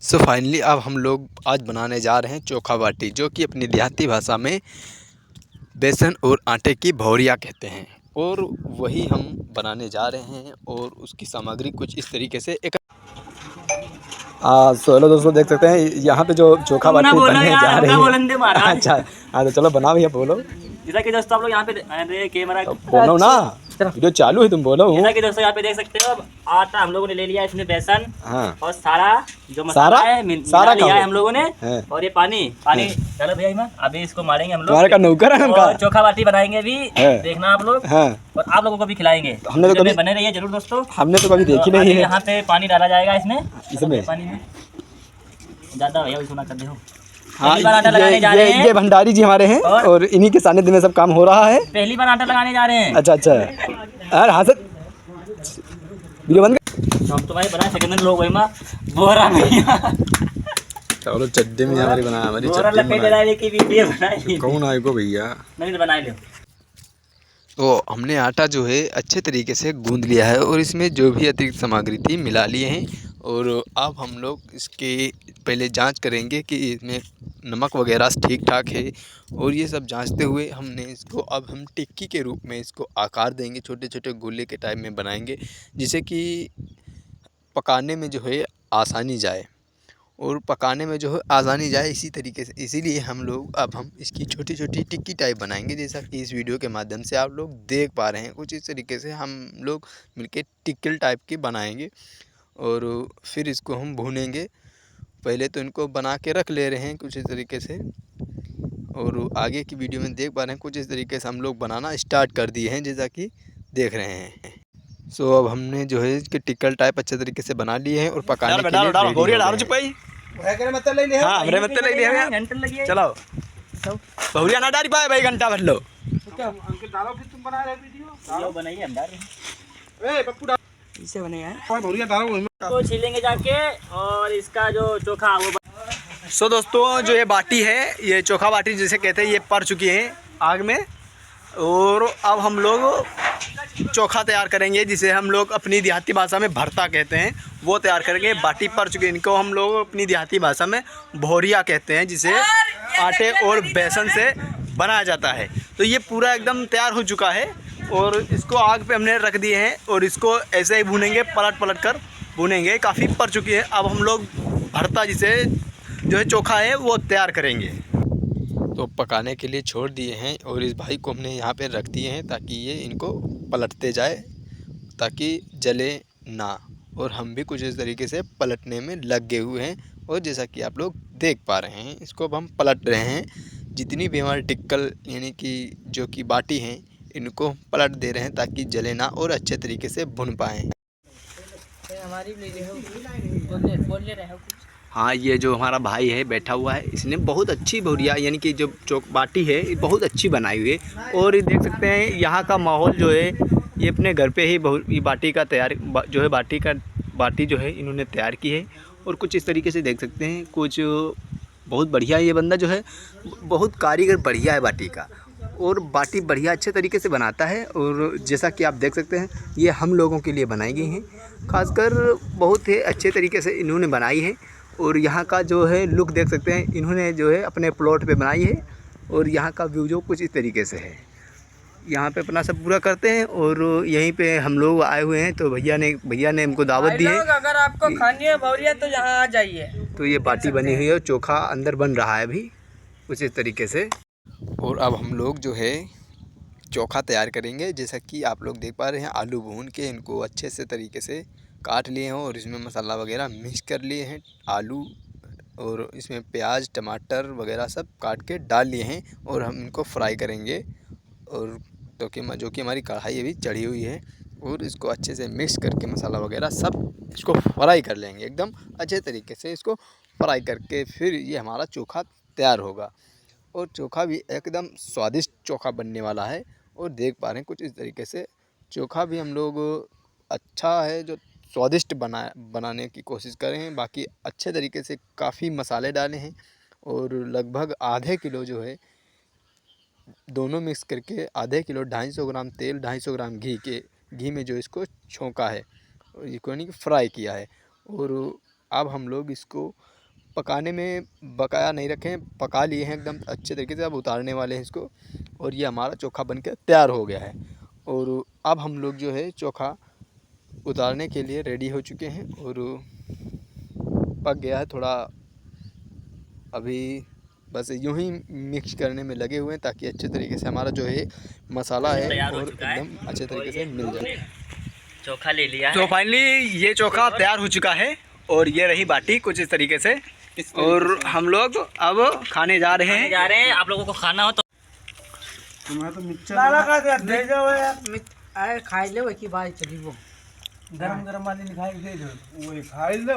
So finally अब हम लोग आज बनाने जा रहे हैं चोखा बाटी, जो कि अपनी देहाती भाषा में बेसन और आटे की भौरिया कहते हैं। और वही हम बनाने जा रहे हैं और उसकी सामग्री कुछ इस तरीके से एक सो हेलो दोस्तों, देख सकते हैं यहाँ पे जो चोखा बाटी बनने जा रही है। अच्छा हाँ, तो चलो बनाओ भैया, बोलो। जैसा कि दोस्तों आप लोग यहाँ पे कैमरा बोलो ना, वीडियो चालू है, तुम बोलो। जैसा कि दोस्तों यहाँ पे देख सकते हो, आटा हम लोगों ने ले लिया, इसमें बेसन हाँ, और सारा जो मसाला है सारा लिया है हम लोगों ने। है। और ये पानी चलो भैया इमा, अभी इसको मारेंगे हम लोग। तुम्हारे का नौकर है उनका। चोखा बाटी बनाएंगे अभी, देखना आप लोग। और आप लोगों को भी खिलाएंगे। हमने तो कभी बने रहिए जरूर दोस्तों, हमने तो कभी देखी नहीं है। यहाँ पे पानी डाला जाएगा इसमें पानी में ज्यादा भैया सुना कर दो। हाँ, ये भंडारी जी हमारे हैं और इन्हीं के सानिध्य में सब काम हो रहा है। पहली बार आटा लगाने जा रहे हैं। अच्छा यार, हाँ सर, वीडियो बंद कर। हम तुम्हारे बना सेकंड लोग वही मां बोरा में चलो चड्डी में हमारी बनाया, हमारी बोरा लपेट डाले की वीडियो बनाई। कौन आएगा भैया, नहीं बनाए लो। तो हमने आटा जो है अच्छे तरीके से गूंद लिया है और इसमें जो भी अतिरिक्त सामग्री थी मिला लिए हैं। और अब हम लोग इसके पहले जांच करेंगे कि इसमें नमक वगैरह ठीक ठाक है। और ये सब जांचते हुए हमने इसको अब हम टिक्की के रूप में इसको आकार देंगे, छोटे छोटे गोले के टाइप में बनाएंगे, जिससे कि पकाने में जो है आसानी जाए और पकाने में जो है आसानी जाए इसी तरीके से। इसीलिए हम लोग अब हम इसकी छोटी छोटी टिक्की टाइप बनाएंगे, जैसा कि इस वीडियो के माध्यम से आप लोग देख पा रहे हैं। कुछ इस तरीके से हम लोग मिलके टिक्की टाइप की बनाएंगे और फिर इसको हम भूनेंगे। पहले तो इनको बना के रख ले रहे हैं कुछ इस तरीके से, और आगे की वीडियो में देख पा रहे हैं कुछ इस तरीके से हम लोग बनाना स्टार्ट कर दिए हैं, जैसा कि देख रहे हैं। सो अब हमने जो है इसके टिक्कल टाइप अच्छे तरीके से बना लिए हैं और पकाने के लिए रेडी हो गए हैं। चलो बहुरिया ना डाली पाए भाई, घंटा भर लो। इसे बनेगा तो छीलेंगे जाके, और इसका जो चोखा वो सो दोस्तों, जो ये बाटी है, ये चोखा बाटी जिसे कहते हैं, ये पड़ चुकी है आग में। और अब हम लोग चोखा तैयार करेंगे, जिसे हम लोग अपनी देहाती भाषा में भरता कहते हैं, वो तैयार करेंगे। बाटी पड़ चुकी है, इनको हम लोग अपनी देहाती भाषा में भौरिया कहते हैं, जिसे आटे और बेसन से बनाया जाता है। तो ये पूरा एकदम तैयार हो चुका है और इसको आग पे हमने रख दिए हैं और इसको ऐसे ही भूनेंगे, पलट पलट कर भूनेंगे। काफ़ी पड़ चुकी है। अब हम लोग भरता, जिसे जो है चोखा है, वो तैयार करेंगे। तो पकाने के लिए छोड़ दिए हैं और इस भाई को हमने यहाँ पे रख दिए हैं ताकि ये इनको पलटते जाए, ताकि जले ना। और हम भी कुछ इस तरीके से पलटने में लग गए हुए हैं और जैसा कि आप लोग देख पा रहे हैं, इसको अब हम पलट रहे हैं। जितनी भी हमारे टिक्कल यानी कि जो कि बाटी हैं, इनको पलट दे रहे हैं ताकि जले ना और अच्छे तरीके से भुन पाएँ। हाँ, ये जो हमारा भाई है बैठा हुआ है, इसने बहुत अच्छी भौरिया यानी कि जो चोक बाटी है, ये बहुत अच्छी बनाई हुई है। और ये देख सकते हैं यहाँ का माहौल जो है, ये अपने घर पे ही ये बाटी का तैयार जो है बाटी जो है इन्होंने तैयार की है। और कुछ इस तरीके से देख सकते हैं, कुछ बहुत बढ़िया। ये बंदा जो है बहुत कारीगर बढ़िया है बाटी का, और बाटी बढ़िया अच्छे तरीके से बनाता है। और जैसा कि आप देख सकते हैं, ये हम लोगों के लिए बनाई गई हैं, खासकर बहुत ही अच्छे तरीके से इन्होंने बनाई है। और यहाँ का जो है लुक देख सकते हैं, इन्होंने जो है अपने प्लॉट पे बनाई है। और यहाँ का व्यू जो कुछ इस तरीके से है, यहाँ पे अपना सब पूरा करते हैं। और यहीं पे हम लोग आए हुए हैं, तो भैया ने हमको दावत दी है, अगर आपको खानी है भौरिया तो यहाँ आ जाइए। तो ये बाटी बनी हुई है और चोखा अंदर बन रहा है अभी कुछ इस तरीके से। और अब हम लोग जो है चोखा तैयार करेंगे, जैसा कि आप लोग देख पा रहे हैं। आलू भून के इनको अच्छे से तरीके से काट लिए हैं और इसमें मसाला वगैरह मिक्स कर लिए हैं, आलू और इसमें प्याज टमाटर वगैरह सब काट के डाल लिए हैं। और हम इनको फ्राई करेंगे। और तो कि जो कि हमारी कढ़ाई अभी चढ़ी हुई है, और इसको अच्छे से मिक्स करके मसाला वगैरह सब इसको फ्राई कर लेंगे एकदम अच्छे तरीके से। इसको फ्राई करके फिर ये हमारा चोखा तैयार होगा। और चोखा भी एकदम स्वादिष्ट चोखा बनने वाला है। और देख पा रहे हैं कुछ इस तरीके से चोखा भी हम लोग अच्छा है, जो स्वादिष्ट बनाने की कोशिश कर रहे हैं। बाकी अच्छे तरीके से काफ़ी मसाले डाले हैं और लगभग आधे किलो जो है, दोनों मिक्स करके आधे किलो 250 ग्राम तेल 250 ग्राम घी में जो इसको छोंका है, इसको यानी कि फ्राई किया है। और अब हम लोग इसको पकाने में बकाया नहीं रखें, पका लिए हैं एकदम अच्छे तरीके से। अब उतारने वाले हैं इसको और ये हमारा चोखा बनकर तैयार हो गया है। और अब हम लोग जो है चोखा उतारने के लिए रेडी हो चुके हैं और पक गया है थोड़ा। अभी बस यूं ही मिक्स करने में लगे हुए हैं ताकि अच्छे तरीके से हमारा जो है मसाला है और एकदम अच्छे तरीके से मिल जाए। चोखा ले लिया है। तो फाइनली ये चोखा तैयार हो चुका है और ये रही बाटी कुछ इस तरीके से। और हम लोग अब खाने जा रहे हैं। आप लोगों को खाना हो तो खाई ले की बात चली वो गरम गरम वाली निकाल दे दो, वो खाई ले।